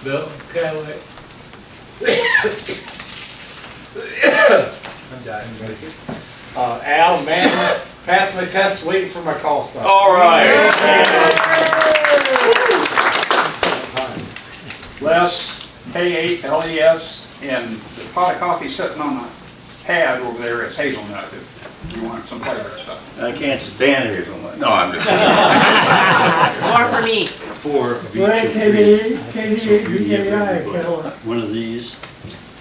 Bill, Cadillac. I'm dying. Al, man, passed my test, waiting for my call sign. All right. Les, K8LES, and the pot of coffee sitting on the pad over there is hazelnut. If you want some flavor and stuff. I can't stand hazelnut. No, I'm just More for me. 4 of each Well, of 3. One of these,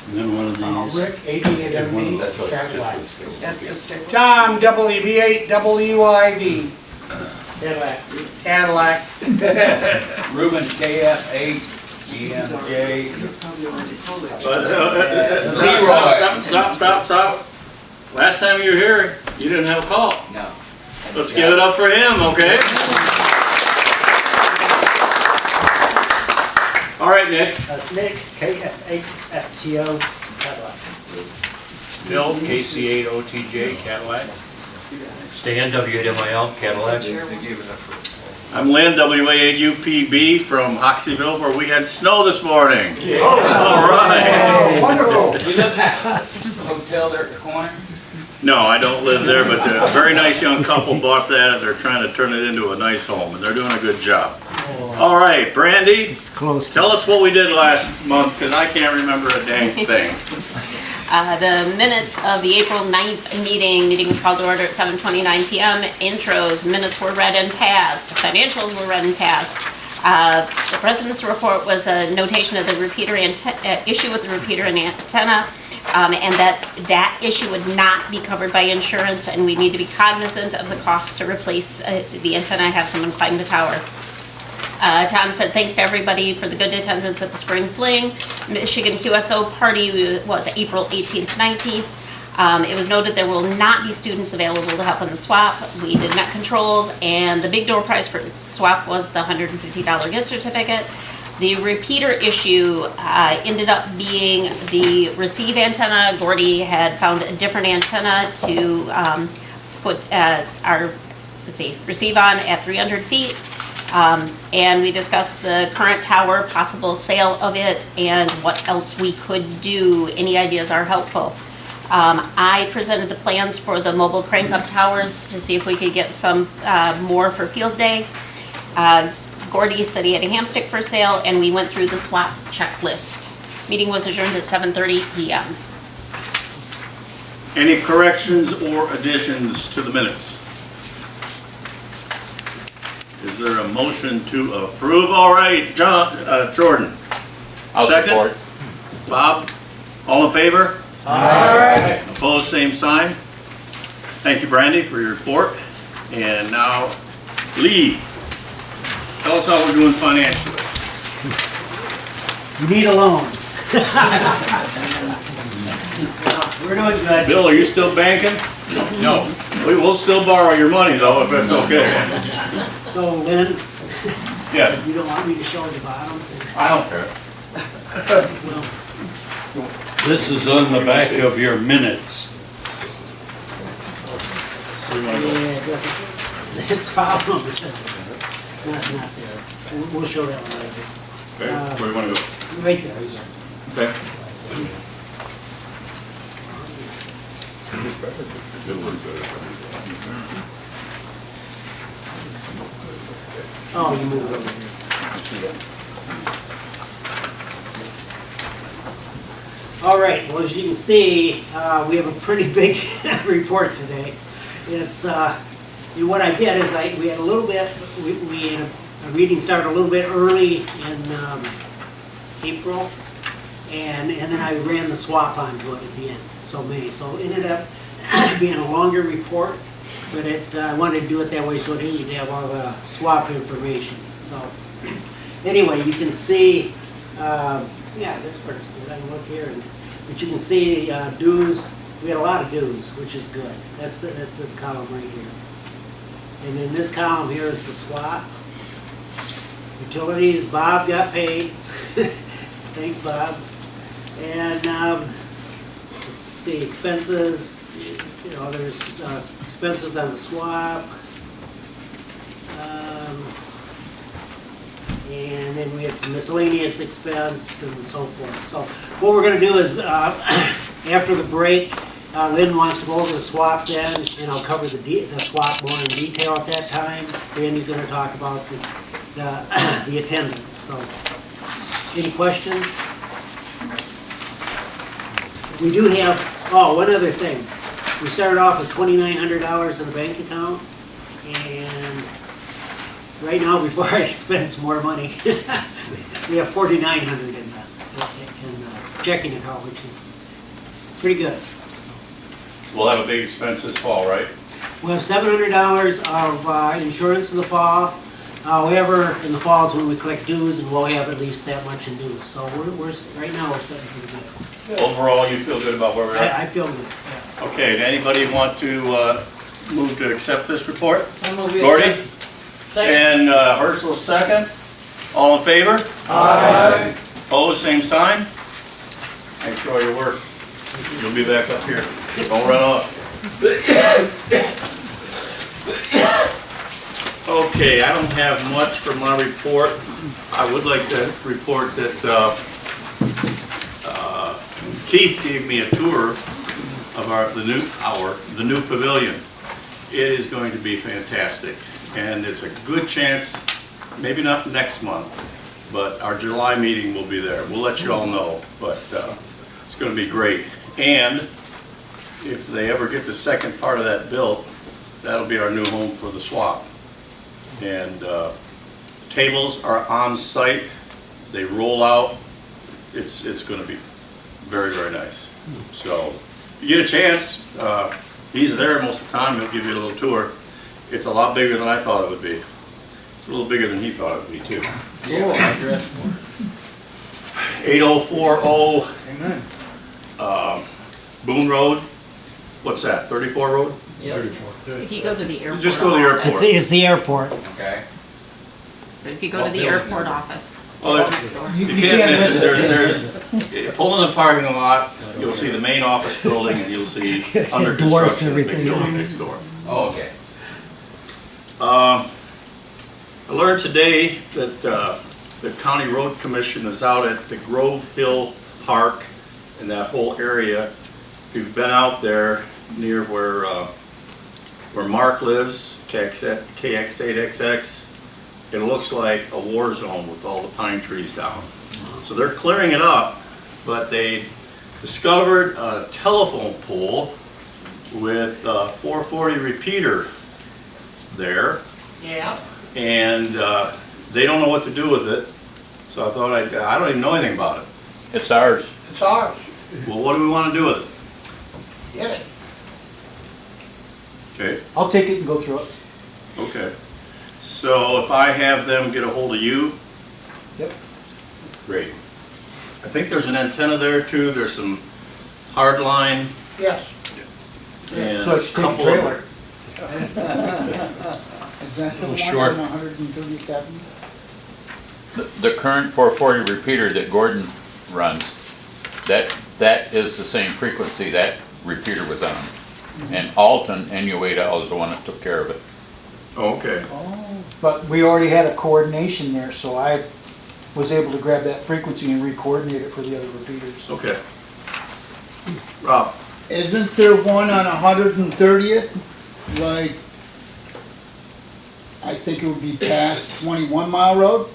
and then one of these. Rick, AD&MD, That's what Cadillac. Tom, WB8, WIV. Cadillac. Ruben, KF8, GMJ. Stop. Last time you were here, you didn't have a call. No. Let's give it up for him, okay? All right, Nick. Nick, KF8FTO, Cadillac. Bill, KC8OTJ, Cadillac. Stan, WMIL, Cadillac. I'm Lynn, WA8UPB from Hoxeyville, where we had snow this morning. All right. Wonderful. You live in that hotel there at the corner? No, I don't live there, but a very nice young couple bought that, and they're trying to turn it into a nice home, and they're doing a good job. All right, Brandy, It's close. tell us what we did last month, because I can't remember a dang thing. The minutes of the April 9th meeting was called to order at 7:29 p.m. Intros, minutes were read and passed. Financials were read and passed. The president's report was a notation of the repeater issue with the repeater and antenna, and that issue would not be covered by insurance, and we need to be cognizant of the cost to replace the antenna, have someone climb the tower. Tom said thanks to everybody for the good attendance at the spring fling. Michigan QSO party was April 18th, 19th. It was noted there will not be students available to help on the swap. We did net controls, and the big door prize for the swap was the $150 gift certificate. The repeater issue ended up being the receive antenna. Gordy had found a different antenna to put our receive on at 300 feet. And we discussed the current tower, possible sale of it, and what else we could do. Any ideas are helpful. I presented the plans for the mobile crank-up towers to see if we could get some more for field day. Gordy said he had a hamstick for sale, and we went through the swap checklist. Meeting was adjourned at 7:30 p.m. Any corrections or additions to the minutes? Is there a motion to approve? All right, Jordan. I'll Second? support. Bob, all in favor? Aye. Opposed, same sign. Thank you, Brandy, for your report. And now, Lee, tell us how we're doing financially. You need a loan. We're doing good. Bill, are you still banking? No. We will still borrow your money, though, if it's okay. So, Lynn, Yes. you don't want me to show the bottoms? I don't care. Well, This is on the back of your minutes. yeah, it doesn't, the problem is not there. We'll show that one later. Okay, where do you want to go? Right there, yes. Okay. Oh, you moved over here. All right, well, as you can see, we have a pretty big report today. It's, what I did is we had a little bit, we had a reading started a little bit early in April, and then I ran the swap onto it at the end, so May. So it ended up being a longer report, but I wanted to do it that way so that you'd have all the swap information. So anyway, you can see, yeah, this part's good. I can look here, but you can see dues. We had a lot of dues, which is good. That's this column right here. And then this column here is the swap. Utilities, Bob got paid. Thanks, Bob. And let's see, expenses. You know, there's expenses on the swap. And then we had some miscellaneous expense and so forth. So what we're gonna do is, after the break, Lynn wants to go over the swap then, and I'll cover the swap more in detail at that time. Randy's gonna talk about the attendance, so. Any questions? We do have, oh, one other thing. We started off with $2,900 in the bank account, and right now, before I spend some more money, we have $4,900 in the checking account, which is pretty good. We'll have a big expense this fall, right? We have $700 of insurance in the fall. However, in the fall is when we collect dues, and we'll have at least that much in dues. So we're right now, we're sitting pretty good. Overall, you feel good about where we're at? I feel good, yeah. Okay, anybody want to move to accept this report? Gordy? And Herschel, second. All in favor? Aye. Opposed, same sign. Thanks for all your work. You'll be back up here. Don't run off. Okay, I don't have much for my report. I would like to report that Keith gave me a tour of the new pavilion. It is going to be fantastic, and it's a good chance, maybe not next month, but our July meeting will be there. We'll let you all know, but it's going to be great. And if they ever get the second part of that built, that'll be our new home for the swap. And tables are on site. They roll out. It's going to be very, very nice. So if you get a chance, he's there most of the time. He'll give you a little tour. It's a lot bigger than I thought it would be. It's a little bigger than he thought it would be too. Yeah, address. 8040 Amen. Boone Road. What's that? 34 Road? If you go to the airport. Just go to the airport. It's the airport. Okay. So if you go to the airport office, Oh, it's that's, next door. you can't miss it. There's, pull in the parking lot, you'll see the main office building, and you'll see under Dwarfs construction, the big everything building else. next door. Oh, okay. I learned today that the County Road Commission is out at the Grove Hill Park and that whole area. If you've been out there near where Mark lives, KX8XX, it looks like a war zone with all the pine trees down. So they're clearing it up, but they discovered a telephone pole with a 440 repeater there. Yeah. And they don't know what to do with it. So I thought I don't even know anything about it. It's ours. It's ours. Well, what do we want to do with it? Get it. Okay, I'll take it and go through it. okay. So if I have them get a hold of you? Yep. Great. I think there's an antenna there too. There's some hard line Yes. and So I a should take a couple trailer. of. Is that the one short. on 137? The current 440 repeater that Gordon runs, that is the same frequency that repeater was on. And Alton, Enueda, was the one that took care of it. Oh, okay. But we already had a coordination there, so I was able to grab that frequency and re-coordinate it for the other repeaters. Okay. Rob, Isn't there one on 130th? Like, I think it would be past 21 Mile Road?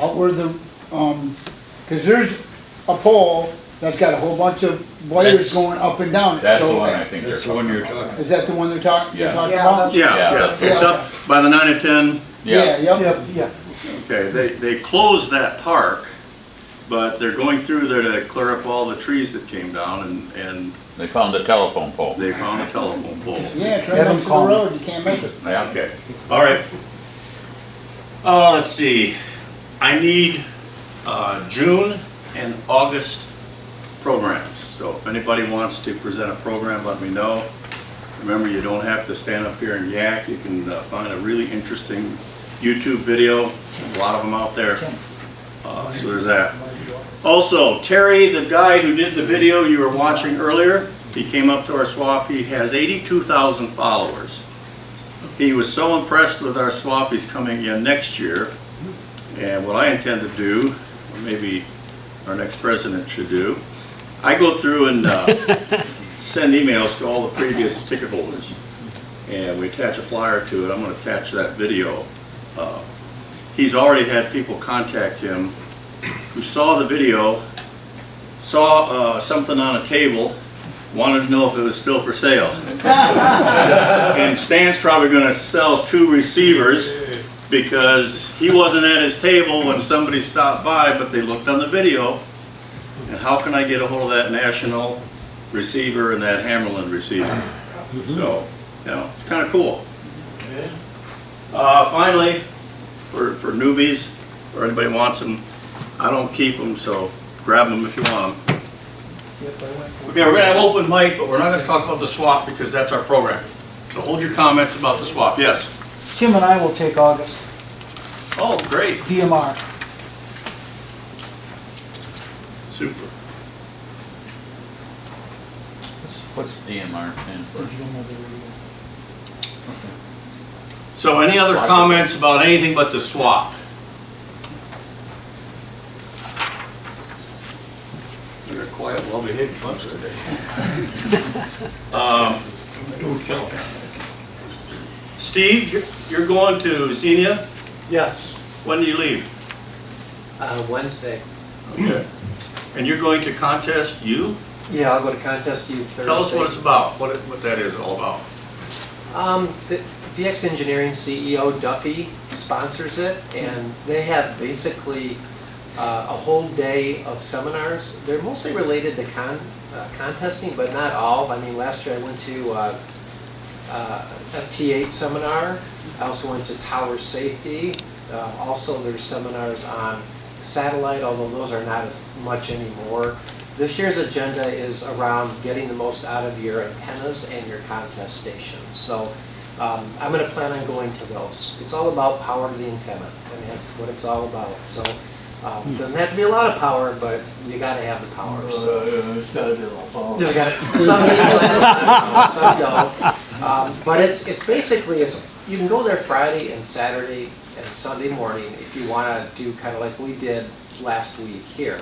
Out where the, cause there's a pole that's got a whole bunch of wires going up and down it. That's the So, one I think they're That's the one talking you're about. talking. is that the one you're talking Yeah. about? yeah, Yeah. it's up by the 9 and 10. Yeah, yep. Yep, yeah. Okay, they closed that park, but they're going through there to clear up all the trees that came down, and They found the telephone pole. they found a telephone pole. Yeah, it's right Have them next to the call me. road, you can't miss it. Yeah. Okay, all right. Let's see, I need June and August programs. So if anybody wants to present a program, let me know. Remember, you don't have to stand up here and yak. You can find a really interesting YouTube video, a lot of them out there. So there's that. Also, Terry, the guy who did the video you were watching earlier, he came up to our swap. He has 82,000 followers. He was so impressed with our swap, he's coming again next year. And what I intend to do, or maybe our next president should do, I go through and send emails to all the previous ticket holders. And we attach a flyer to it. I'm going to attach that video. He's already had people contact him who saw the video, saw something on a table, wanted to know if it was still for sale. And Stan's probably going to sell 2 receivers because he wasn't at his table when somebody stopped by, but they looked on the video. And how can I get a hold of that national receiver and that Hammerland receiver? So, you know, it's kind of cool. Finally, for newbies, or anybody wants them, I don't keep them, so grab them if you want them. Okay, we're going to have open mic, but we're not going to talk about the swap because that's our program. So hold your comments about the swap. Yes? Tim and I will take August, Oh, great. DMR. Super. What's DMR stand for? Digital Mobile Radio. So any other comments about anything but the swap? You're a quiet, well-behaved bunch today. Steve, you're going to Xenia? Yes, When do you leave? Wednesday. Okay. And you're going to Contest U? Yeah, I'll go to Contest U Thursday. Tell us what it's about, what that is all about. The DX Engineering CEO Duffy sponsors it, and they have basically a whole day of seminars. They're mostly related to contesting, but not all. I mean, last year I went to FT8 seminar. I also went to tower safety. Also, there's seminars on satellite, although those are not as much anymore. This year's agenda is around getting the most out of your antennas and your contest stations. So I'm going to plan on going to those. It's all about power to the antenna, and that's what it's all about. So it doesn't have to be a lot of power, but you got to have the power. So. It's gotta be a little power. There's got some people have, some don't. But it's basically, you can go there Friday and Saturday and Sunday morning if you want to do kind of like we did last week here.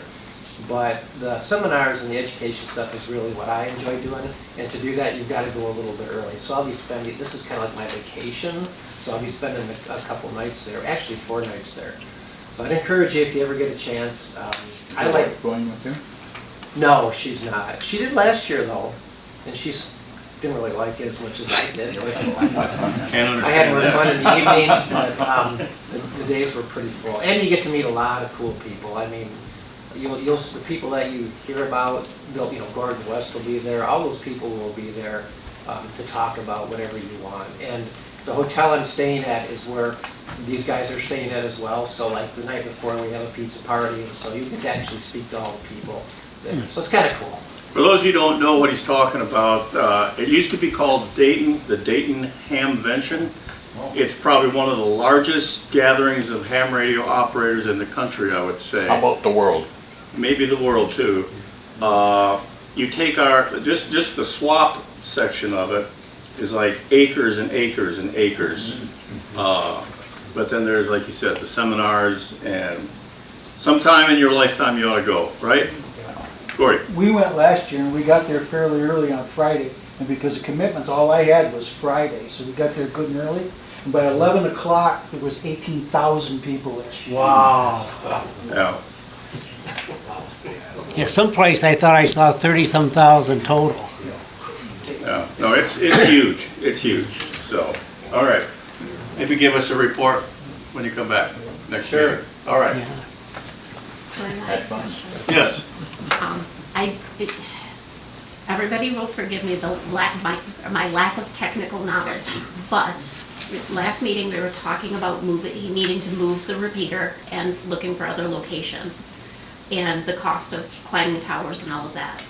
But the seminars and the education stuff is really what I enjoy doing. And to do that, you've got to go a little bit early. So I'll be spending, this is kind of like my vacation. So I'll be spending a couple nights there, actually 4 nights there. So I'd encourage you if you ever get a chance. I like going with you. No, she's not. She did last year though, and she didn't really like it as much as I did. I had more fun in the evenings, but the days were pretty full. And you get to meet a lot of cool people. I mean, the people that you hear about, Gordon West will be there. All those people will be there to talk about whatever you want. And the hotel I'm staying at is where these guys are staying at as well. So like the night before we have a pizza party, and so you get to actually speak to all the people there. So it's kind of cool. For those of you who don't know what he's talking about, it used to be called the Dayton Hamvention. It's probably one of the largest gatherings of ham radio operators in the country, I would say. How about the world? Maybe the world too. You take just the swap section of it is like acres and acres and acres. But then there's, like you said, the seminars, and sometime in your lifetime you ought to go, right? Gordy? We went last year and we got there fairly early on Friday, and because of commitments, all I had was Friday, so we got there good and early. And by 11 o'clock, there was 18,000 people there. Wow. Yeah. Yeah, someplace I thought I saw 30-some thousand total. Yeah. No, it's huge. It's huge. So, all right. Maybe give us a report when you come back next year. All right. Had fun. Yes. Everybody will forgive me my lack of technical knowledge, but last meeting we were talking about needing to move the repeater and looking for other locations, and the cost of climbing towers and all of that.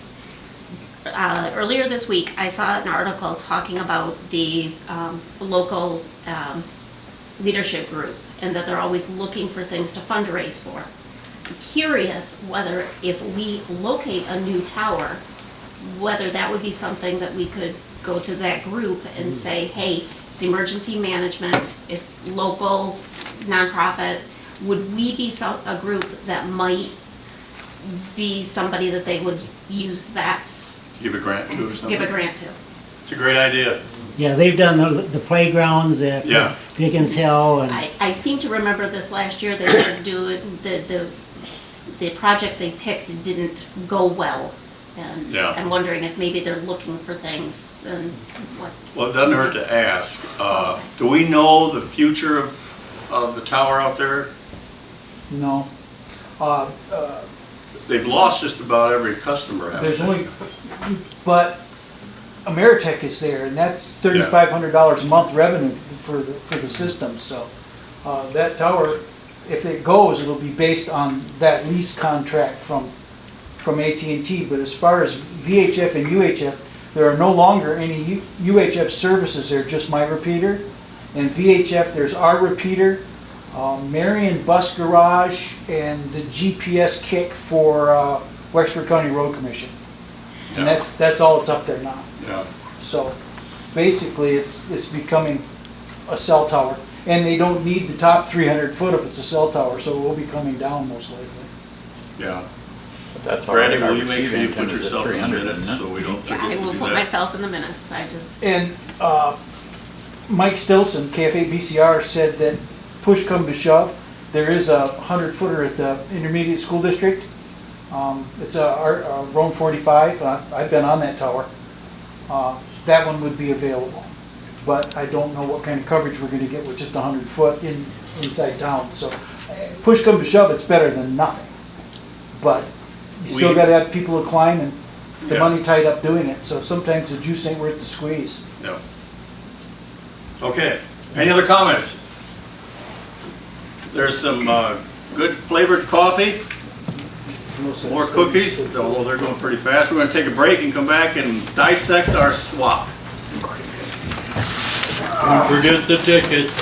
Earlier this week, I saw an article talking about the local leadership group, and that they're always looking for things to fundraise for. I'm curious whether if we locate a new tower, whether that would be something that we could go to that group and say, hey, it's emergency management, it's local, nonprofit, would we be a group that might be somebody that they would use that, Give a grant to or something? give a grant to? It's a great idea. Yeah, they've done the playgrounds at Yeah. Pickens Hill and, I seem to remember this last year, they were doing, the project they picked didn't go well. And Yeah. I'm wondering if maybe they're looking for things and what. Well, it doesn't hurt to ask. Do we know the future of the tower out there? No. They've lost just about every customer, haven't There's they? only, but Ameritech is there, and that's $3,500 a month revenue for the system, so that tower, if it goes, it'll be based on that lease contract from AT&T, but as far as VHF and UHF, there are no longer any UHF services there, just my repeater, and VHF, there's our repeater, Marion Bus Garage, and the GPS kick for Wexford County Road Commission. And Yeah. that's all that's up there now. Yeah. So basically, it's becoming a cell tower. And they don't need the top 300 foot if it's a cell tower, so it will be coming down most likely. Yeah. But that's all right. Brandy, Our will you make sure you receiving put antenna's at yourself in the 300, minutes isn't so it? we don't Yeah, forget I to will do put that? myself in the minutes, I just. And Mike Stilson, KF8 BCR, said that push come to shove, there is a 100 footer at the intermediate school district. It's a Rome 45, I've been on that tower. That one would be available. But I don't know what kind of coverage we're gonna get with just 100 foot inside town. So push come to shove, it's better than nothing. But you still We- gotta have people to climb and the Yeah. money tied up doing it. So sometimes the juice ain't worth the squeeze. No. Okay, any other comments? There's some good flavored coffee, No such more thing. cookies, although they're going pretty fast. We're gonna take a break and come back and dissect our swap. Don't forget the tickets.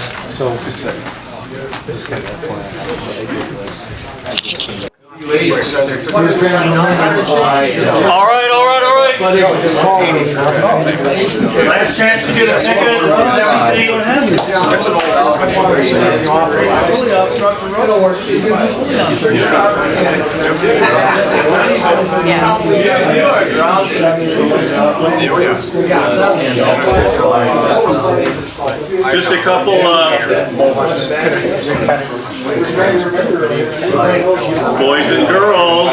All right, all right, all right. But it was called. Last chance to get a ticket. Just a couple, boys and girls.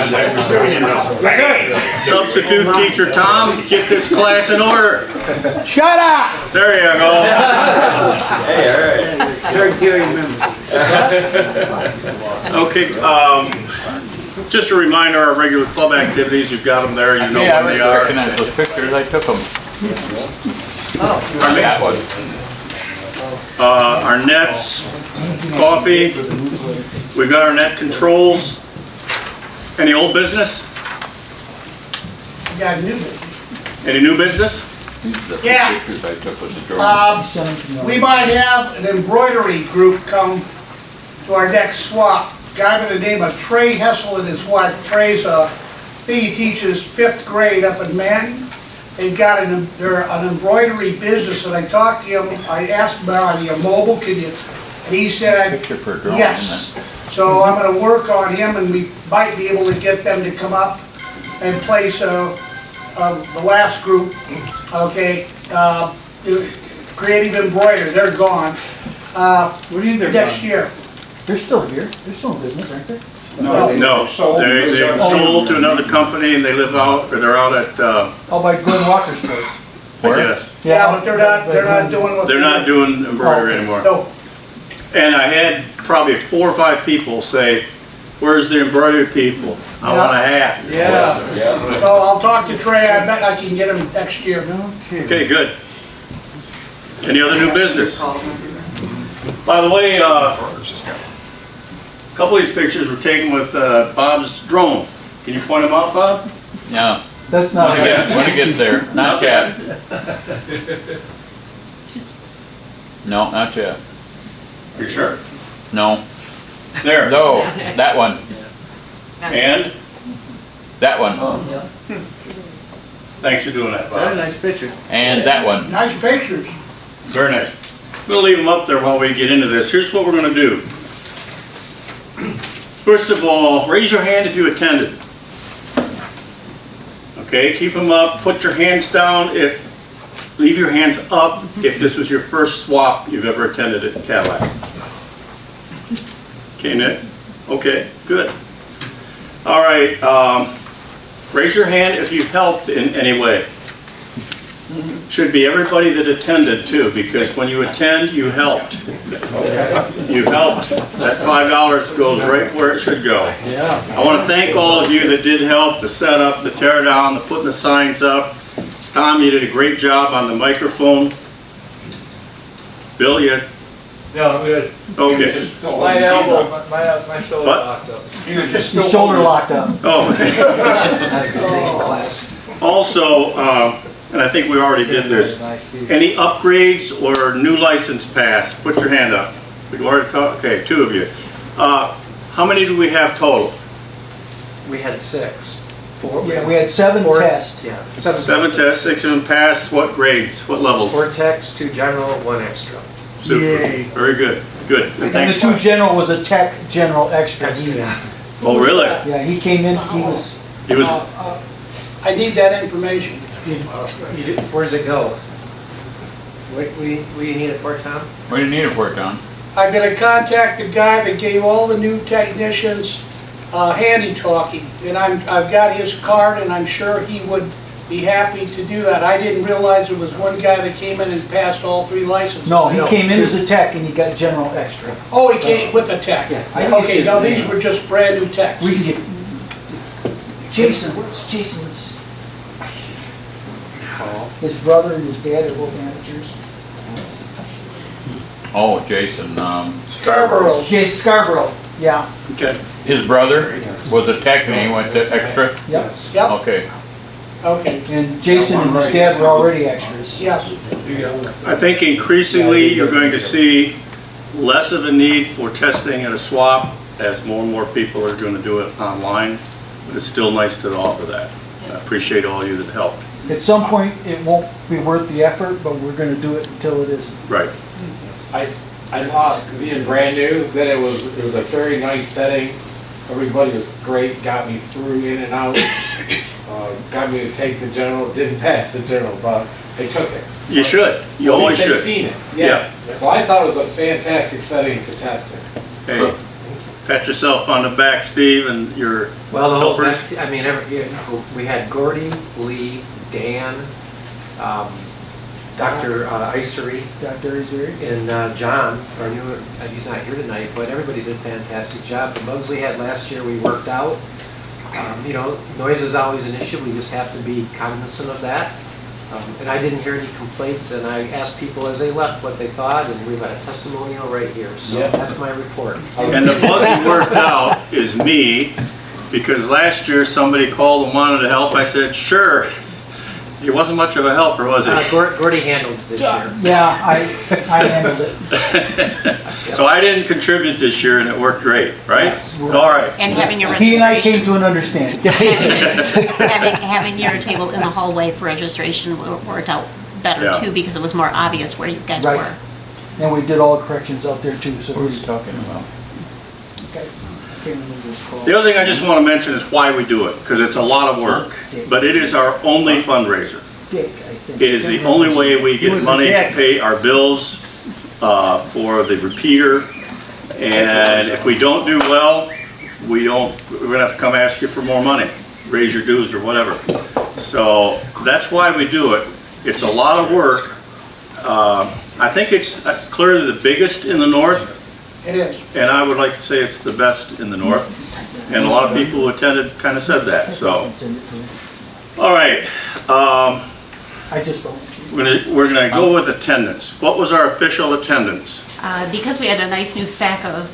Substitute teacher Tom, get this class in order. Shut up! There you go. Okay, just a reminder, our regular club activities, you've got them there, you know Yeah, where they I are. recognize those pictures, I took them. Pardon me? That one. Our nets, coffee, we've got our net controls. Any old business? Got a new business. Any new business? These are the few Yeah. pictures I took with the drone. Send them to me. We might have an embroidery group come to our next swap. Guy by the name of Trey Hessel and his wife. Trey's he teaches 5th grade up in Manton. They've got they're an embroidery business, and I talked to him, I asked him, are you mobile, can you, and he said, Picture for a drone, yes. So I'm gonna work on him, and we might be able to get them to come up and place the last group, okay, Creative Embroidery, they're gone, next year. They're still here. They're still in business, aren't they? No, they sold to another company and they live out, or they're out at, Oh, by Glenn Walker's place. I guess. Yeah, but they're not doing what They're not doing embroidery Okay. anymore. No, And I had probably 4 or 5 people say, where's the embroidery people? I want a hat. yeah. So I'll talk to Trey, I bet I can get him next year. Okay, good. Any other new business? By the way, a couple of these pictures were taken with Bob's drone. Can you point them out, Bob? Yeah, That's not. when it gets there, not yet. No, not yet. You sure? No, There. no, that one, And that one, thanks for doing that, Bob. nice picture. and that one. Nice pictures. Very nice. We'll leave them up there while we get into this. Here's what we're gonna do. First of all, raise your hand if you attended. Okay, keep them up, put your hands down leave your hands up if this was your first swap you've ever attended at Cadillac. Okay, Nick? Okay, good. All right, raise your hand if you helped in any way. Should be everybody that attended too, because when you attend, you helped. You helped. That $5 goes right where it should go. I want to thank all of you that did help, the setup, the tear down, the putting the signs up. Tom, you did a great job on the microphone. Bill, you? No, I'm good. Okay. My elbow, my shoulder What? locked up. He was just His still shoulder holding locked up. Oh. Had a good day in class. Also, and I think we already did this, any upgrades or new license pass, put your hand up. We already talked, okay, 2 of you. How many do we have total? We had 6. 4. Yeah, we had 7 tests. Yeah. 7 tests, 6 of them passed. What grades? What levels? 4 techs, 2 general, 1 extra. Super. Yay. Very good. Good. And And the thanks. 2 general was a tech general extra. Extra, yeah. Oh, really? Yeah, he came in, he was, He was, I need that information. Where does it go? What do you need it for, Tom? What do you need it for, Don? I'm gonna contact the guy that gave all the new technicians handy talking, and I've got his card, and I'm sure he would be happy to do that. I didn't realize there was one guy that came in and passed all 3 licenses. no, he came in as a tech and he got general extra. Oh, he came with the tech? Yeah. Okay, now these were just brand new techs. We can get, Jason, what's Jason's? His brother and his dad are both managers. Oh, Jason, Scarborough. Jason Scarborough, yeah, okay. his brother was a tech and he went to extra? yep. Yep, Okay. okay, And Jason and his dad were already extras. yes. I think increasingly you're going to see less of a need for testing at a swap as more and more people are going to do it online. But it's still nice to offer that. I appreciate all you that helped. At some point, it won't be worth the effort, but we're gonna do it until it isn't. Right. I thought, being brand new, that it was a very nice setting. Everybody was great, got me through in and out. Got me to take the general, didn't pass the general, but they took it. So You should. You at always least they've should. seen it, Yeah. yeah. So I thought it was a fantastic setting to test it. Hey, pat yourself on the back, Steve, and your Well, the whole, helpers. I mean, we had Gordy, Lee, Dan, Dr. Isery, Dr. Izuri? and John, our new, he's not here tonight, but everybody did a fantastic job. The bugs we had last year, we worked out. You know, noise is always an issue, we just have to be cognizant of that. And I didn't hear any complaints, and I asked people as they left what they thought, and we've got a testimonial right here, so Yeah. that's my report. And the bug you worked out is me, because last year somebody called and wanted to help. I said, sure. He wasn't much of a helper, was he? Gordy handled it this year. Yeah, I handled it. So I didn't contribute this year, and it worked great, right? Yes. All right. And having your He and I came registration, to an understanding. having your table in the hallway for registration worked out better Yeah. too, because it was more obvious where you guys Right. were. And we did all the corrections out there too, so. What are you talking about? Okay. Can't remember his call. The other thing I just want to mention is why we do it, because it's a lot of work, but it is our only fundraiser. Dick, I think. It is the only way we He get was a money to dick. pay our bills for the repeater. And if we don't do well, we're gonna have to come ask you for more money, raise your dues or whatever. So that's why we do it. It's a lot of work. I think it's clearly the biggest in the north, It is. and I would like to say it's the best in the north. And a lot of people who attended kind of said that, so. Send it to him. All right, I just volunteered. we're gonna go with attendance. What was our official attendance? Because we had a nice new stack of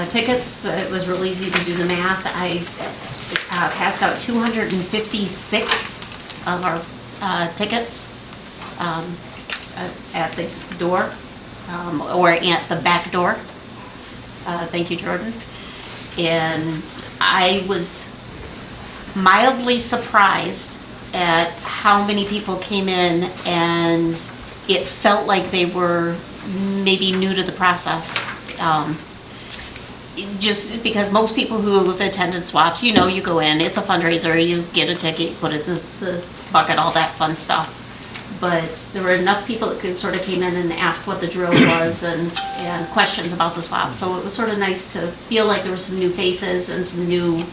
tickets, it was real easy to do the math. I passed out 256 of our tickets at the door, or at the back door. Thank you, Jordan. And I was mildly surprised at how many people came in, and it felt like they were maybe new to the process. just because most people who have attended swaps, you know, you go in, it's a fundraiser, you get a ticket, you put it in the bucket, all that fun stuff. But there were enough people that could sort of came in and asked what the drill was and questions about the swap. So it was sort of nice to feel like there were some new faces and some new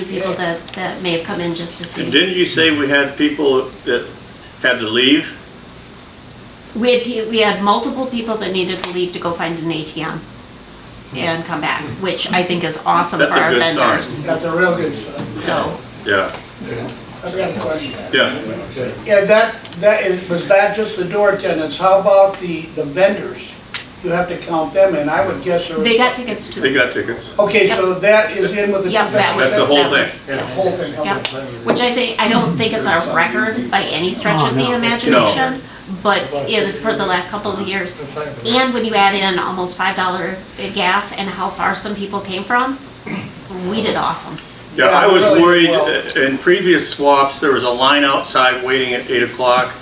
people that may have come in just to see. And didn't you say we had people that had to leave? We had multiple people that needed to leave to go find an ATM and come back, which I think is awesome That's for a our good sign. vendors. That's a real good sign. So, Yeah, I've got a question. yeah. Yeah, was that just the door attendants? How about the vendors? You have to count them in. I would guess there was. they got tickets too. They got tickets. Okay, so that is in with the. Yep, that was. That's the whole that thing. was- The whole thing. Yep, okay. which I don't think it's our record by any stretch of the imagination, but for the last couple of years. And when you add in almost $5 gas and how far some people came from, we did awesome. Yeah, Yeah, I was really worried, well. in previous swaps, there was a line outside waiting at 8 o'clock,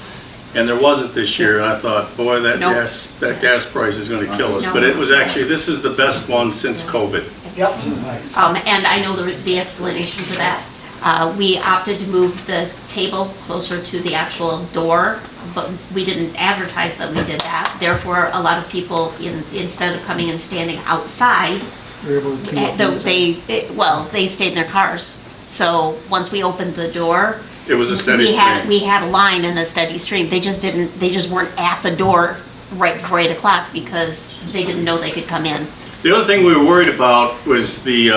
and there wasn't this year, and I thought, boy, that Nope. gas price is gonna kill us. No. But it was actually, this is the best one since COVID. Yep. And I know the explanation for that. We opted to move the table closer to the actual door, but we didn't advertise that we did that. Therefore, a lot of people, instead of coming and standing outside, We're able to queue up inside. they stayed in their cars. So once we opened the door, It was a steady stream. we had a line and a steady stream. They just weren't at the door right before 8 o'clock because they didn't know they could come in. The other thing we were worried about was the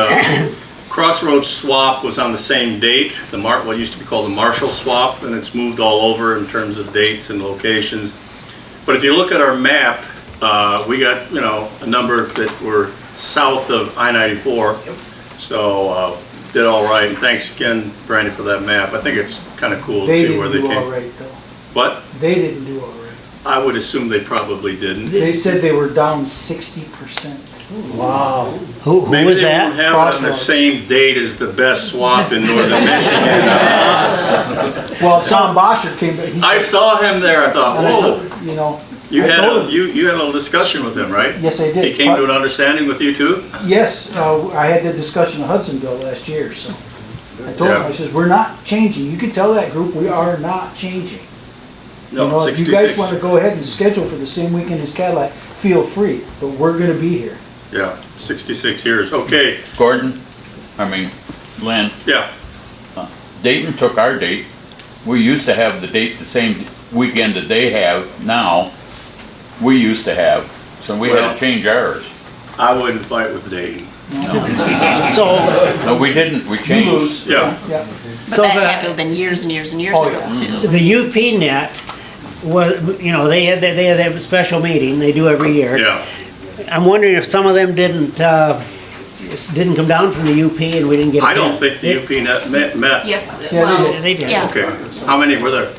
Crossroads swap was on the same date, what used to be called the Marshall swap, and it's moved all over in terms of dates and locations. But if you look at our map, we got, a number that were south of I-94. So did all right, and thanks again, Brandy, for that map. I think it's kind of cool to They see where they didn't do all came. right, though. But They didn't do all right. I would assume they probably didn't. They said they were down 60%. Wow. Who Maybe was they that? won't have it on the Crossroads. same date as the best swap in northern Michigan. Well, Tom Bosher came, but he I said, saw him there, I thought, and I whoa. told, You I had told a, him. you had a little discussion with him, right? Yes, I did. He came to an understanding with you too? Yes, I had the discussion in Hudsonville last year, so I told him, Yeah. I says, we're not changing. You can tell that group, we are not changing. No, If you guys 66. want to go ahead and schedule for the same weekend as Cadillac, feel free, but we're gonna be here. Yeah, 66 years, okay, Gordon, Lynn, yeah. Dayton took our date. We used to have the date the same weekend that they have now. We used to have, so we had Well- to change ours. I wouldn't fight with Dayton. So, No, we didn't, we You changed. lose. Yeah. Yeah. But So that the- had to have been years and years and years Oh, ago yeah. too. the UP net was, they had that special meeting they do every year. Yeah, I'm wondering if some of them didn't come down from the UP and we didn't get a I don't bid. think the UP met. Yes, Yeah, they well, did. They did. yeah. Okay, how many were there?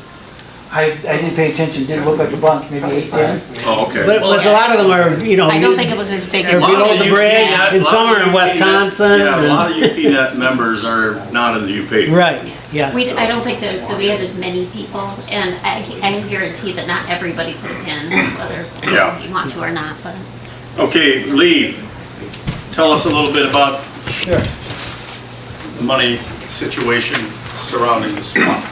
I didn't pay attention, didn't look like a bunch, maybe 8, 10. But Oh, okay. a lot of them are, I don't think it was as big They're as. below the bridge, Yeah. and some are in Wisconsin. Yeah, a and- lot of UP net members are not in the UP. Right, yeah. I don't think that we had as many people, and I can guarantee that not everybody put in, whether Yeah. you want to or not, but. Okay, Lee, tell us a little bit about Sure. the money situation surrounding the swap.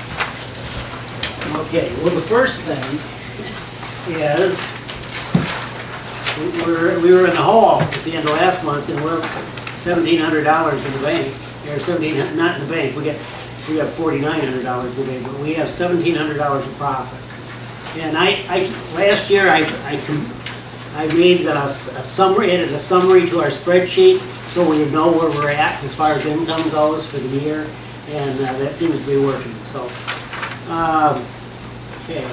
Okay, well, the first thing is, we were in the hall at the end of last month, and we're $1,700 in the bank, or 17, not in the bank, we got $4,900 in the bank, but we have $1,700 of profit. And last year, I made a summary, added a summary to our spreadsheet, so we know where we're at as far as income goes for the year, and that seems to be working, so. Okay.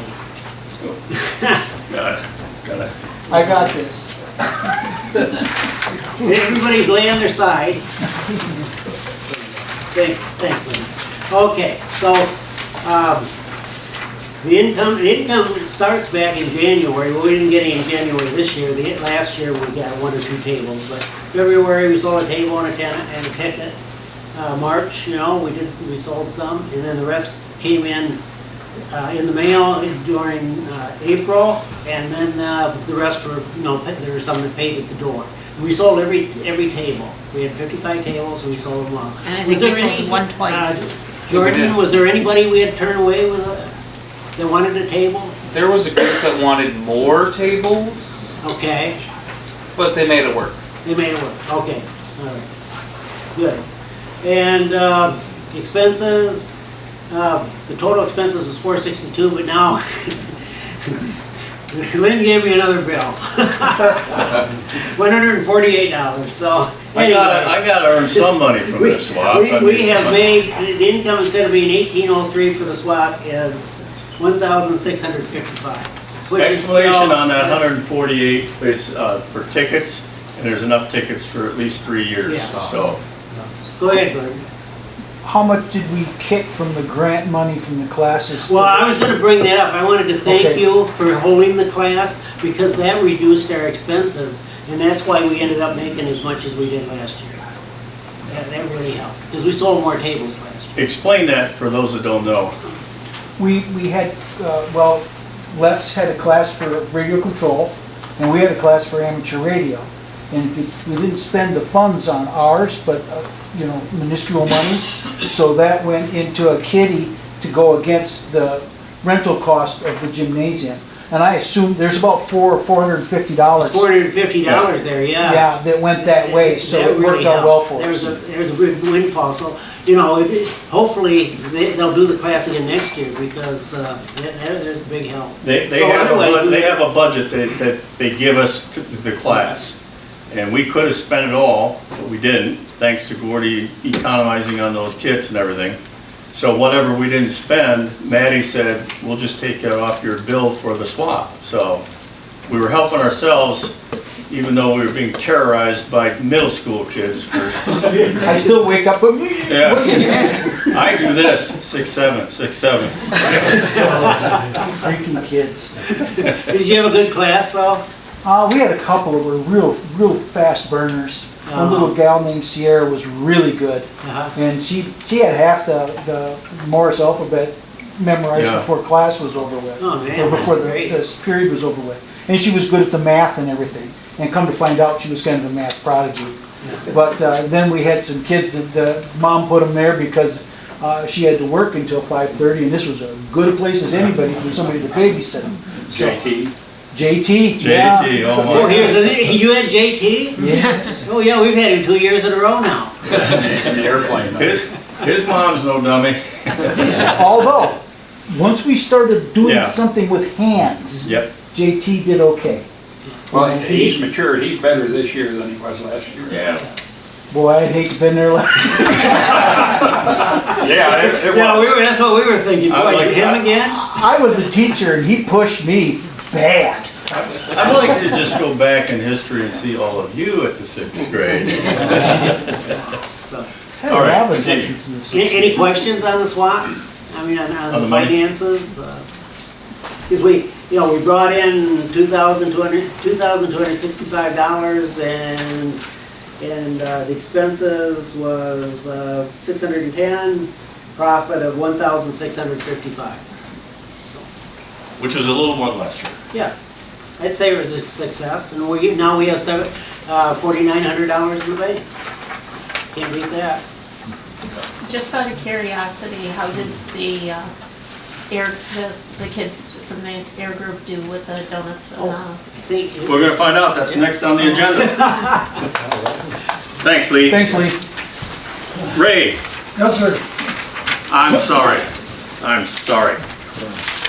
Gotta I got this. Everybody's lay on their side. Thanks, Lynn. Okay, so, the income starts back in January. Well, we didn't get any in January this year. Last year, we got 1 or 2 tables, but February, we sold a table and a ticket. March, we sold some, and then the rest came in the mail during April, and then the rest were, there were some that paid at the door. We sold every table. We had 55 tables, and we sold them all. And I Was think we there sold any, one twice. Jordan, was there anybody we had turned away with, that wanted a table? There was a group that wanted more tables, Okay, but they made it work. they made it work, okay, all right, good. And expenses, the total expenses was $462, but now Lynn gave me another bill. $148, so anyway. I gotta earn some money from this swap. I We mean, have made, the income instead of being 1,803 for the swap is 1,655. which is Explanation still- on that that's- 148 is for tickets, and there's enough tickets for at least 3 years, Yeah. so. Go ahead, Gordon. How much did we kick from the grant money from the classes? Well, I was gonna bring that up. I wanted to thank Okay. you for holding the class, because that reduced our expenses, and that's why we ended up making as much as we did last year. That really helped, because we sold more tables last year. Explain that for those that don't know. We had, well, Les had a class for radio control, and we had a class for amateur radio. And we didn't spend the funds on ours, but, minuscule monies, so that went into a kitty to go against the rental cost of the gymnasium. And I assume there's about $450. $450 there, yeah. Yeah, that went that way, so That it really worked out well helped. for us. There's a good windfall, so, hopefully, they'll do the class again next year, because there's a big help. They So have otherwise, they have a budget that they give us to the class. And we could have spent it all, but we didn't, thanks to Gordy economizing on those kits and everything. So whatever we didn't spend, Maddie said, we'll just take that off your bill for the swap. So we were helping ourselves, even though we were being terrorized by middle school kids for, I still wake up, but yeah. I do this, 6'7", 6'7". freaking kids. Did you have a good class, though? We had a couple that were real fast burners. One little gal named Sierra was really good, and she had half the Morse alphabet memorized Yeah. before class was over with, Oh, man, or before that's great. this period was over with. And she was good at the math and everything. And come to find out, she was kind of a math prodigy. But then we had some kids that mom put them there because she had to work until 5:30, and this was as good a place as anybody for somebody to babysit them. So, JT, yeah. JT, oh my. Oh, you had JT? Yes. Oh, yeah, we've had him 2 years in a row now. In the airplane. His mom's no dummy. Although, once we started doing Yeah. something with hands, Yep. JT did okay. Well, he's matured, he's better this year than he was last year. Yeah. Boy, I'd hate to have been there last. Yeah, it Yeah, was. that's what we were thinking. I Boy, like him that. again? I was a teacher and he pushed me bad. I'd like to just go back in history and see all of you at the 6th grade. So, Had All right, a Robin's continue. license in the Any questions on the swap? I mean, on On the the money? finances? Because we brought in $2,265, and the expenses was 610, profit of 1,655. Which was a little more than last year. Yeah, I'd say it was a success, and now we have $4,900 in the bank. Can't beat that. Just out of curiosity, how did the kids from the air group do with the donuts and I think it We're gonna find out, that's next on the agenda. Thanks, Lee. Thanks, Lee. Ray, Yes, sir. I'm sorry.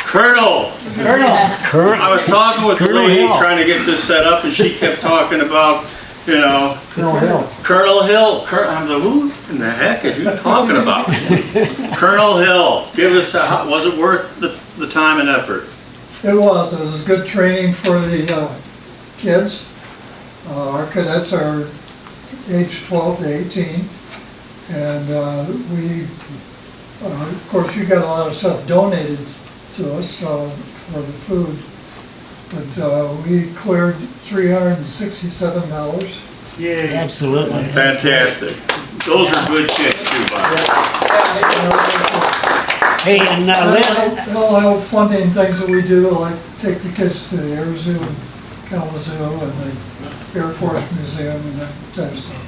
Colonel, I was talking with Lee, trying to get this set up, and she kept talking about, Colonel Hill. Colonel Hill. I'm like, who in the heck are you talking about? Colonel Hill, give us, was it worth the time and effort? It was good training for the kids. Our cadets are age 12 to 18. And of course, you got a lot of stuff donated to us for the food. But we cleared $367. Yeah, absolutely. Fantastic. Those are good kids too, Bob. Hey, and They'll have funding things that we do, like take the kids to the air zoo and Kalamazoo, and they Air Force Museum and that type of stuff.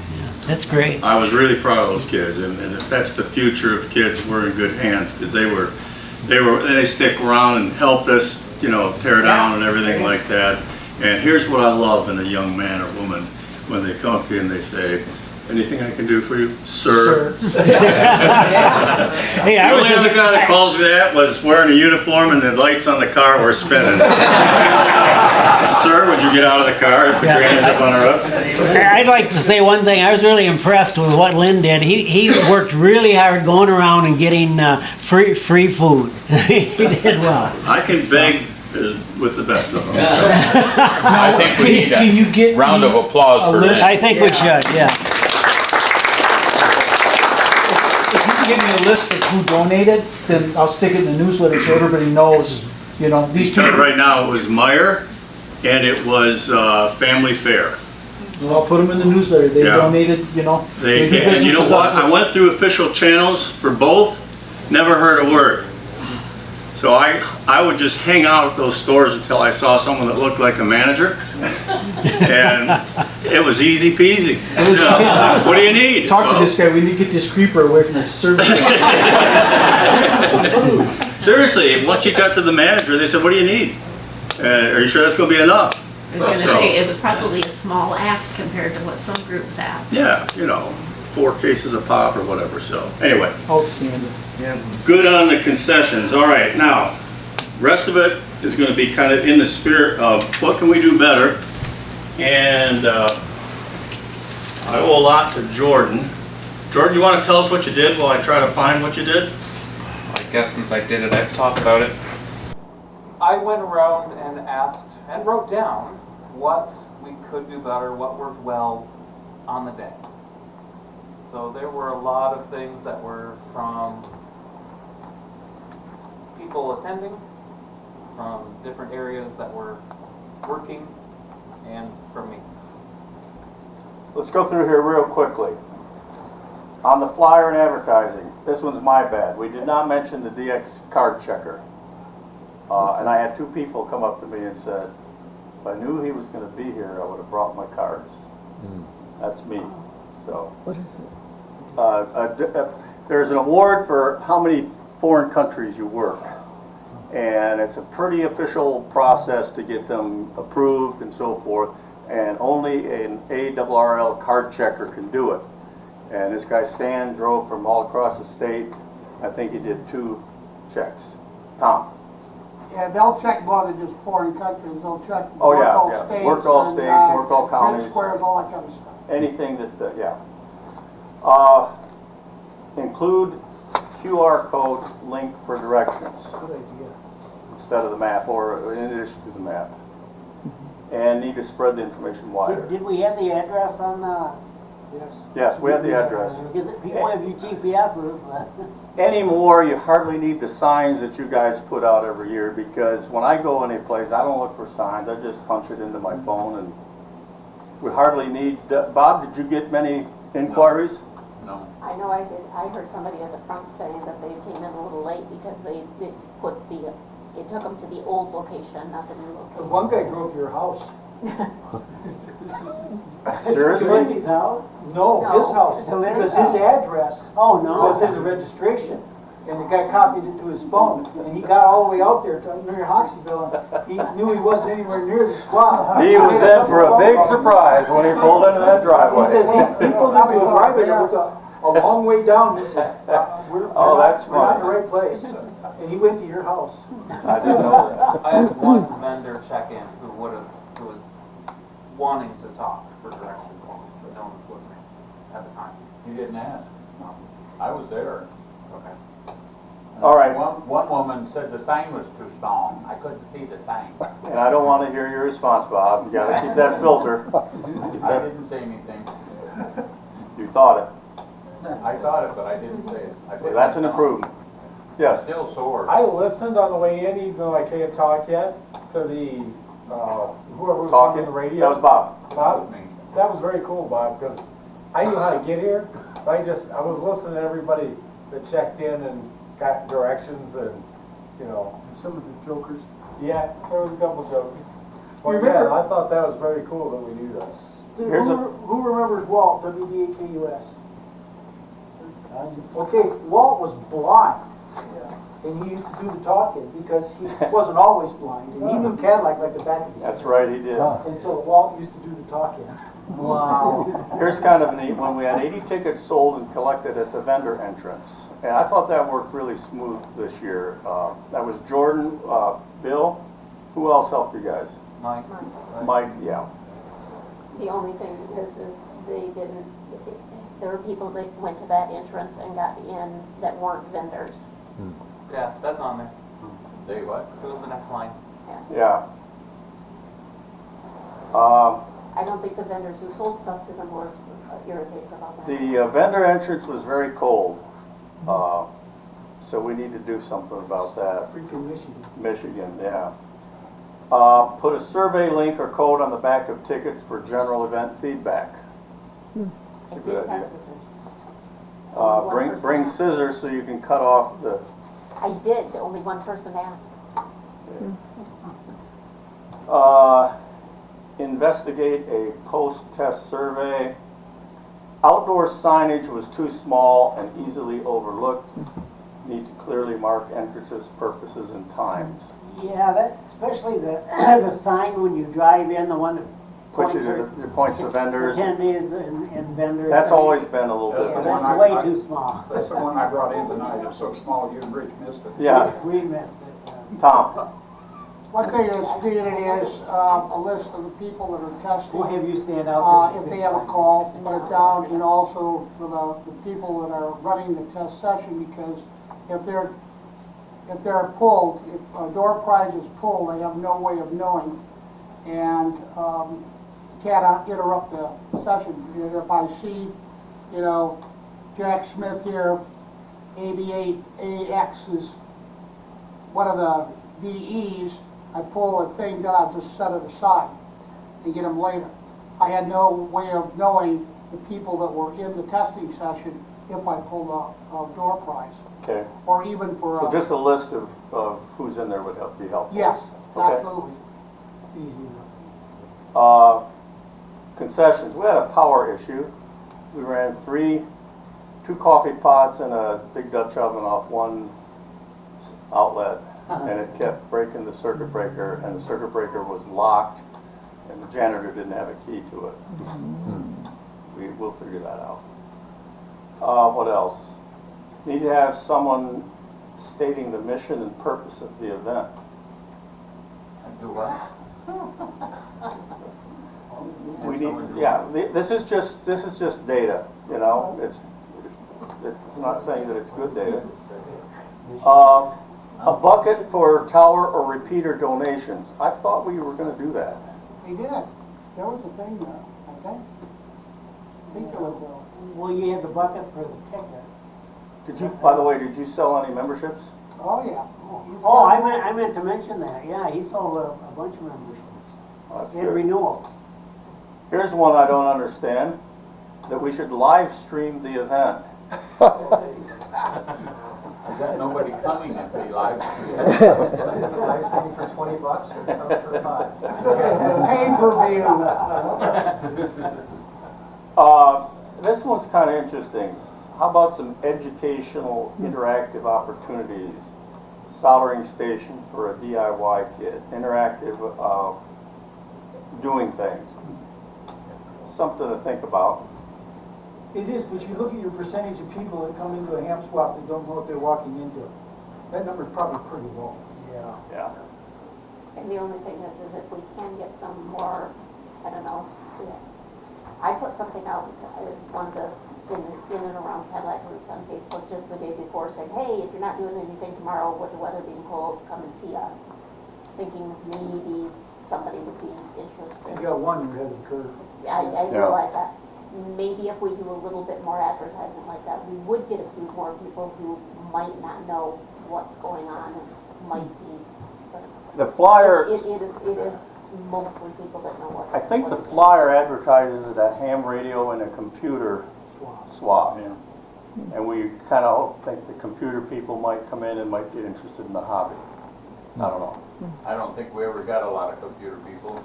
That's great. I was really proud of those kids, and if that's the future of kids, we're in good hands, because they stick around and help us, you know, tear down and everything like that. And here's what I love in a young man or woman, when they come up to you and they say, anything I can do for you, sir? Hey, The only other guy that calls me that was wearing a uniform and the lights on the car were spinning. Sir, would you get out of the car? Put your hands up on the roof. I'd like to say one thing. I was really impressed with what Lynn did. He worked really hard going around and getting free food. He did well. I can beg with the best of them. I think we need a round of applause for that. I think we should, yeah. If you can give me a list of who donated, then I'll stick it in the newsletter so everybody knows, you know, these people. Right now, it was Meyer, and it was Family Fair. Well, I'll put them in the newsletter. They Yeah. donated, you know. They do did, and you business know with what? us. I went through official channels for both, never heard a word. So I would just hang out at those stores until I saw someone that looked like a manager, and it was easy peasy. What do you need? Talk to this guy. We need to get this creeper away from his service. Seriously, once you got to the manager, they said, what do you need? Are you sure that's going to be enough? I was gonna say, it was probably a small ask compared to what some groups have. Yeah, you know, 4 cases of pop or whatever, so, anyway. Outstanding. Yeah. Good on the concessions. All right, now, rest of it is going to be kind of in the spirit of what can we do better? And I owe a lot to Jordan. Jordan, you want to tell us what you did while I try to find what you did? I guess since I did it, I've talked about it. I went around and asked and wrote down what we could do better, what worked well on the day. So there were a lot of things that were from people attending, from different areas that were working, and from me. Let's go through here real quickly. On the flyer and advertising, this one's my bad. We did not mention the DX card checker. And I had 2 people come up to me and said, if I knew he was going to be here, I would have brought my cards. That's me. So. What is it? There's an award for how many foreign countries you work. And it's a pretty official process to get them approved and so forth. And only an ARRL card checker can do it. And this guy Stan drove from all across the state. I think he did 2 checks. Tom? Yeah, they'll check more than just foreign countries, they'll check Oh, work yeah, all yeah. states. Work all and, states, work all grid counties. squares, all that kind of stuff. Anything that, yeah. Include QR code link for directions. Good idea. Instead of the map, or in addition to the map. And need to spread the information wider. Did we have the address on the? Yes. Yes, we have the address. Because people have your GPSs. Anymore, you hardly need the signs that you guys put out every year, because when I go any place, I don't look for signs, I just punch it into my phone, and we hardly need, Bob, did you get many inquiries? No. I know I did. I heard somebody at the front saying that they came in a little late because they put it took them to the old location, not the new location. One guy drove to your house. Seriously? Randy's house? No, No. his house, because his address Oh, no. was in the registration. And the guy copied it to his phone, and he got all the way out there to near Hoxseyville, and he knew he wasn't anywhere near the swap. He was in for a big surprise when he pulled into that He driveway. says he pulled into a driveway that was a long way down, and he said, we're that's not in the funny. right place. And he went to your house. I didn't know that. I had one vendor check in who was wanting to talk for directions, but no one was listening at the time. You didn't ask. No. I was there. Okay. All right. One woman said the sign was too strong. I couldn't see the sign. And I don't want to hear your response, Bob. You gotta keep that filter. I didn't say anything. You thought it. I thought it, but I didn't say it. I Well, that's an improvement. Yes. Still sore. I listened on the way in, even though I can't talk yet, to the, whoever was on Talking? the radio. That was Bob. Bob, that was very cool, Bob, because I knew how to get here, but I was listening to everybody that checked in and got directions and, you know. Some of the jokers. Yeah, there was a couple jokers. But Remember- yeah, I thought that was very cool that we do that. Here's a, Who remembers Walt, WBAKUS? Okay, Walt was blind, and he used to do the talking because he wasn't always blind, and he knew Cadillac like the back of his hand. that's right, he did. And so Walt used to do the talking. Wow. Here's kind of a neat one. We had 80 tickets sold and collected at the vendor entrance. And I thought that worked really smooth this year. That was Jordan, Bill. Who else helped you guys? Mike. Mike, yeah. The only thing is they didn't, there were people that went to that entrance and got in that weren't vendors. Yeah, that's on there. They what? It was the next line. Yeah. I don't think the vendors who sold stuff to them were irritated about that. The vendor entrance was very cold. So we need to do something about that. Freaking Michigan. Michigan, yeah. Put a survey link or code on the back of tickets for general event feedback. I That's a did good have idea. scissors. Bring scissors so you can cut off the, I did, only one person asked. investigate a post-test survey. Outdoor signage was too small and easily overlooked. Need to clearly mark entrances, purposes, and times. Yeah, that, especially the, the sign when you drive in, the one that Puts you to the points to vendors. attendees and vendors. That's always been a little bit. That's the That's one way I- too small. That's the one I brought in tonight, it's so small you and Rich missed it. Yeah, We missed it. Tom. What they is needed is a list of the people that are testing. We'll have you stand out there. If they have a call, put it down, and also for the people that are running the test session, because if they're pulled, if a door prize is pulled, they have no way of knowing, and can't interrupt the session. If I see, Jack Smith here, AB8AX is one of the VEs, I pull a thing, then I'll just set it aside and get them later. I had no way of knowing the people that were in the testing session if I pulled a door prize, Okay. or even for So just a list of who's in there would be helpful. yes, Okay. absolutely. Easy enough. Concessions, we had a power issue. We ran two coffee pots and a big Dutch oven off one outlet, and it kept breaking the circuit breaker, and the circuit breaker was locked, and the janitor didn't have a key to it. We'll figure that out. What else? Need to have someone stating the mission and purpose of the event. Do what? We need, yeah, this is just data, it's not saying that it's good data. A bucket for tower or repeater donations. I thought we were gonna do that. They did. There was a thing there, I think. I think there was Well, you had the bucket for the ticket. By the way, did you sell any memberships? oh yeah. Oh, I meant to mention that. Yeah, he sold a bunch of memberships. Oh, that's And good. renewals. Here's one I don't understand, that we should live stream the event. I got nobody coming if they live stream. Live streaming for $20 or come for $5? Pay-per-view. This one's kind of interesting. How about some educational interactive opportunities? Soldering station for a DIY kid, interactive doing things. Something to think about. It is, but you look at your percentage of people that come into a ham swap that don't know what they're walking into. That number's probably pretty low. Yeah. And the only thing is if we can get some more, I don't know, I put something out, one of the, in and around Cadillac groups on Facebook just the day before saying, hey, if you're not doing anything tomorrow with the weather being cold, come and see us. Thinking maybe somebody would be interested. You got one, you're ahead of the curve. I realize that. Maybe if we do a little bit more advertising like that, we would get a few more people who might not know what's going on and might be. The flyer, It is mostly people that know what. I think what the it is. flyer advertises it a ham radio and a computer swap. And we kind of think the computer people might come in and might get interested in the hobby. I don't know. I don't think we ever got a lot of computer people.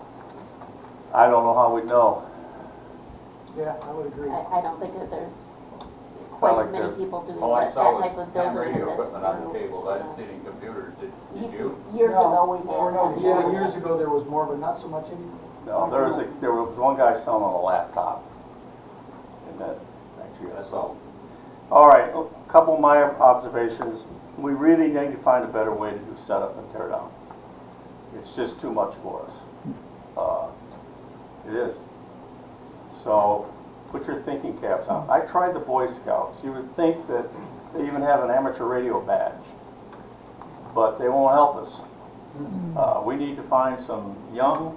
I don't know how we know. Yeah, I would agree. I don't think that there's quite as many people doing All I that saw type was of ham building in radio this equipment on the group. table. I didn't see any computers. Did you? Years ago, we Or no, had. yeah, years ago there was more, but not so much anymore. No, there was one guy selling on a laptop. And that, actually, that's all. All right, a couple of my observations. We really need to find a better way to do setup and tear down. It's just too much for us. It is. So put your thinking caps on. I tried the Boy Scouts. You would think that they even have an amateur radio badge, but they won't help us. We need to find some young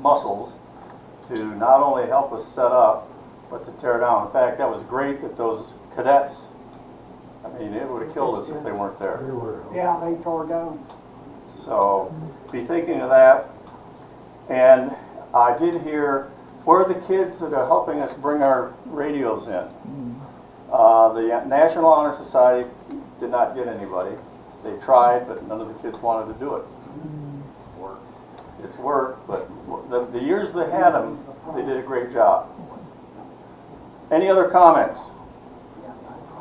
muscles to not only help us set up, but to tear down. In fact, that was great that those cadets, I mean, it would have killed us if they weren't there. Yeah, they tore down. So be thinking of that. And I did hear, where are the kids that are helping us bring our radios in? The National Honor Society did not get anybody. They tried, but none of the kids wanted to do it. It's work, but the years they had them, they did a great job. Any other comments?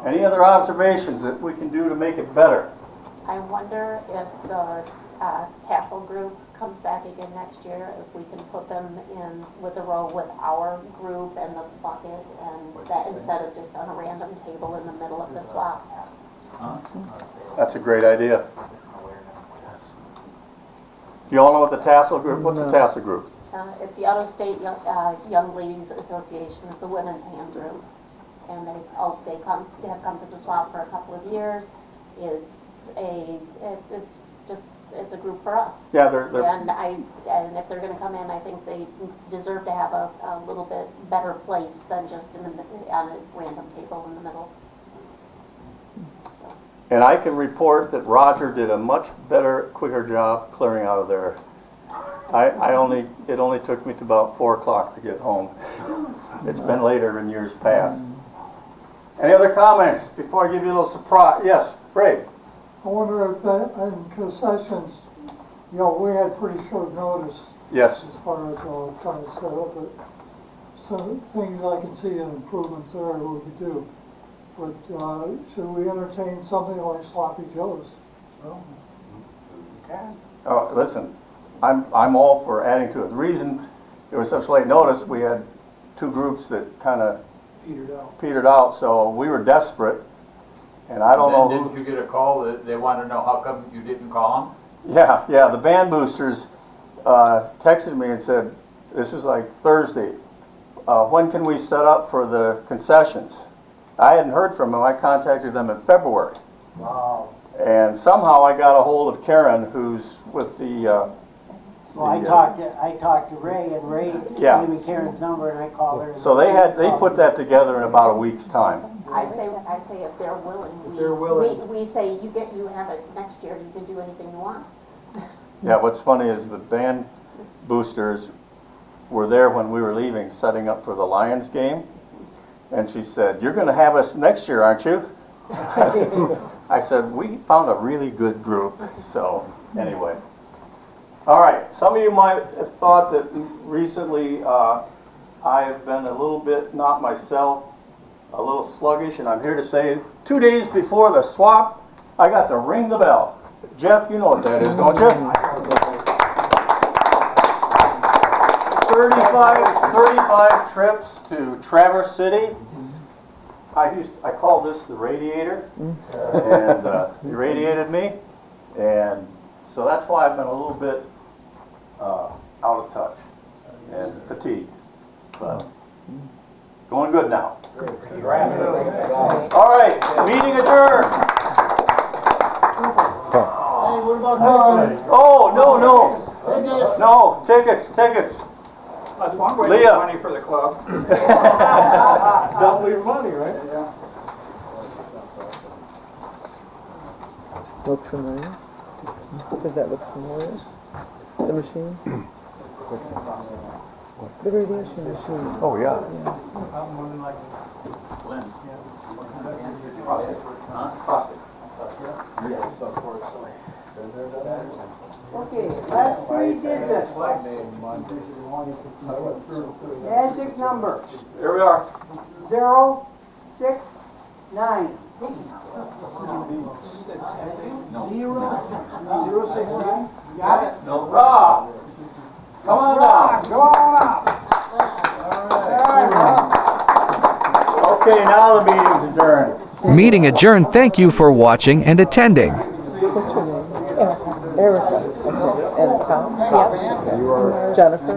Any other observations that we can do to make it better? I wonder if the tassel group comes back again next year, if we can put them in with a row with our group and the bucket, and that instead of just on a random table in the middle of the swap. That's a great idea. You all know what the tassel group, what's the tassel group? It's the Auto State Young Ladies Association. It's a women's hand group. And they have come to the swap for a couple of years. It's a group for us. Yeah, they're And if they're gonna come in, I think they deserve to have a little bit better place than just on a random table in the middle. and I can report that Roger did a much better, quicker job clearing out of there. It only took me to about 4 o'clock to get home. It's been later in years past. Any other comments before I give you a little surprise? Yes, Ray. I wonder if that, in concessions, we had pretty short notice Yes. as far as trying to set up, but some things I can see and improvements there we could do. But should we entertain something like Sloppy Joe's? Well, Oh, listen, I'm all for adding to it. The reason there was such late notice, we had 2 groups that kind of petered out, so we were desperate. And I don't know who. Didn't you get a call that they wanted to know how come you didn't call them? Yeah, the band boosters texted me and said, this was like Thursday, when can we set up for the concessions? I hadn't heard from them. I contacted them in February. Wow. And somehow I got a hold of Karen, who's with the... Well, I talked to Ray, and Ray Yeah. gave me Karen's number, and I called her. So they put that together in about a week's time. I say if they're willing. They're willing. We say you have it next year, you can do anything you want. Yeah, what's funny is the band boosters were there when we were leaving, setting up for the Lions game. And she said, you're going to have us next year, aren't you? I said, we found a really good group. So anyway. All right, some of you might have thought that recently I have been a little bit, not myself, a little sluggish, and I'm here to say 2 days before the swap, I got to ring the bell. Jeff, you know what that is, don't you? 35 trips to Traverse City. I call this the radiator, and he radiated me, and so that's why I've been a little bit out of touch and fatigued, but going good now. All right, meeting adjourned. Hey, what about Oh, no, tickets. That's one way to Leah. get money for the club. Double your money, right? Yeah. Look familiar? Does that look familiar? The machine? The radiation machine. Oh, yeah. Yes, unfortunately. Okay, last three digits. Magic number. Here we are. 069. 069. Got it? No problem. Come on down. Go on out. Okay, now the meeting's adjourned. Meeting adjourned. Thank you for watching and attending. What's your name? Erica. Okay. And Tom? Yep. You are? Jennifer.